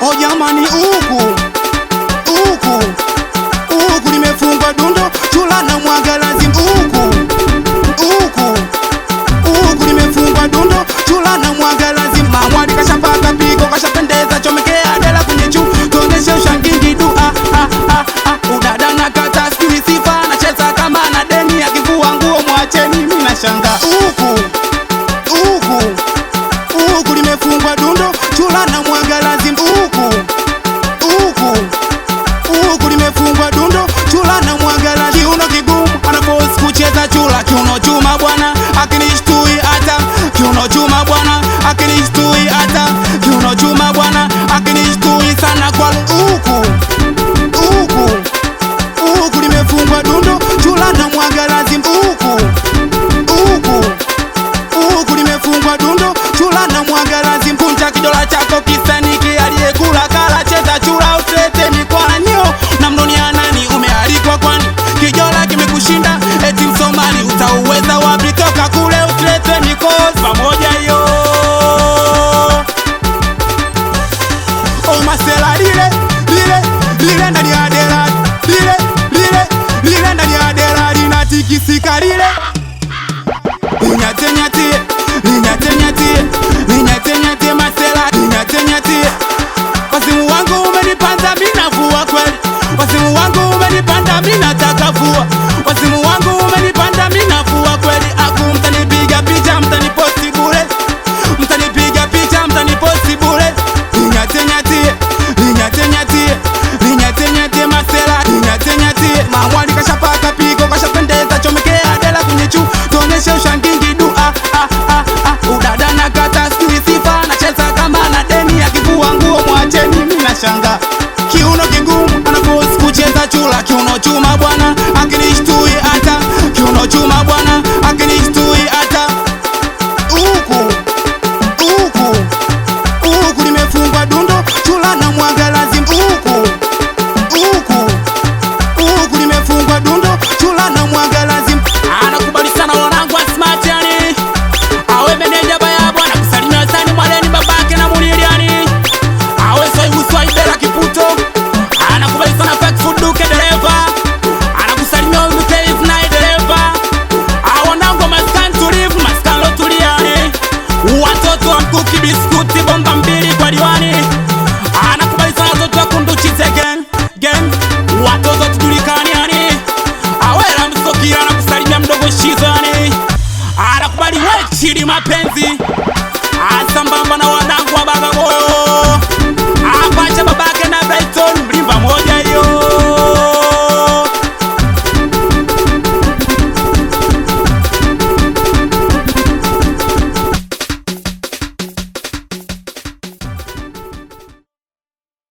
Oh jamani, huku limefungwa dundo, chula na mwaga lazim. Huku limefungwa dundo, chula na mwaga lazim. Mamwali kashapaka pigo, kashapendeza, chomekea dela kwenye juu, tuoneshe ushangingi du. Udada na kata sijui sifa, nacheza kama na deni, akivua nguo mwacheni, mimi nashanga. Huku limefungwa dundo, chula na mwaga lazim. Huku limefungwa dundo, chula na mwaga lazim. Kiuno kigumu, anaforce kucheza chula. Kiuno chuma bwana, akinishtui hata. Kiuno chuma bwana, akinishtui hata. Kiuno chuma bwana, akinishtui sana kwa huku limefungwa dundo, chula na mwaga lazim. Huku limefungwa dundo, chula na mwaga lazim. Kunja kidola chako kisaniki, aliyekula kala, cheza chula utete mikwanyo. Na mdunia nani umealikwa kwani? Kijola kimekushinda eti Msomali, utauweza wapi? Toka kule utete mikosi pamoja yo. O masela lile ndani ya dela, lile ndani ya dela linatikisika lile. Linyate masela, linyate. Wasimu wangu umenipanda mina vua kweli. Wasimu wangu umenipanda mina taka vua. Wasimu wangu umenipanda mina vua kweli. Mtanipiga picha, mtaniposti bure. Mtanipiga picha, mtaniposti bure. Linyate masela, linyate. Mamwali kashapaka pigo, kashapendeza, chomekea dela kwenye juu, tuoneshe ushangingi du. Udada na kata sijui sifa, nacheza kama na deni, akivua nguo mwacheni, mimi nashanga. Kiuno kigumu, anaforce kucheza chula. Kiuno chuma bwana, akinishtui hata. Kiuno chuma bwana, akinishtui hata. Huku limefungwa dundo, chula na mwaga lazim. Huku limefungwa dundo, chula na mwaga lazim. Anakubali sana wanangu wa smart yani. Awe meneja baya bwana, kusalimia sani mwaleni babake na muliliani. Awe swahibela kiputo. Anakubali sana fake food duke dereva. Anakusalimia umikeiv na dereva. Awanangu wa maskan tulivu, maskan lo tuliani. Watoto wa mkuki biskuti bomba mbili kwa diwani. Anakubali sana watoto wa kunduchize gang. Watoto tujulikani yani. Awela msokira, anakusalimia mdogo shizo yani. Anakubali wechili mapenzi. Asambamba na wanangu wa Bagamoyo. Apacha babake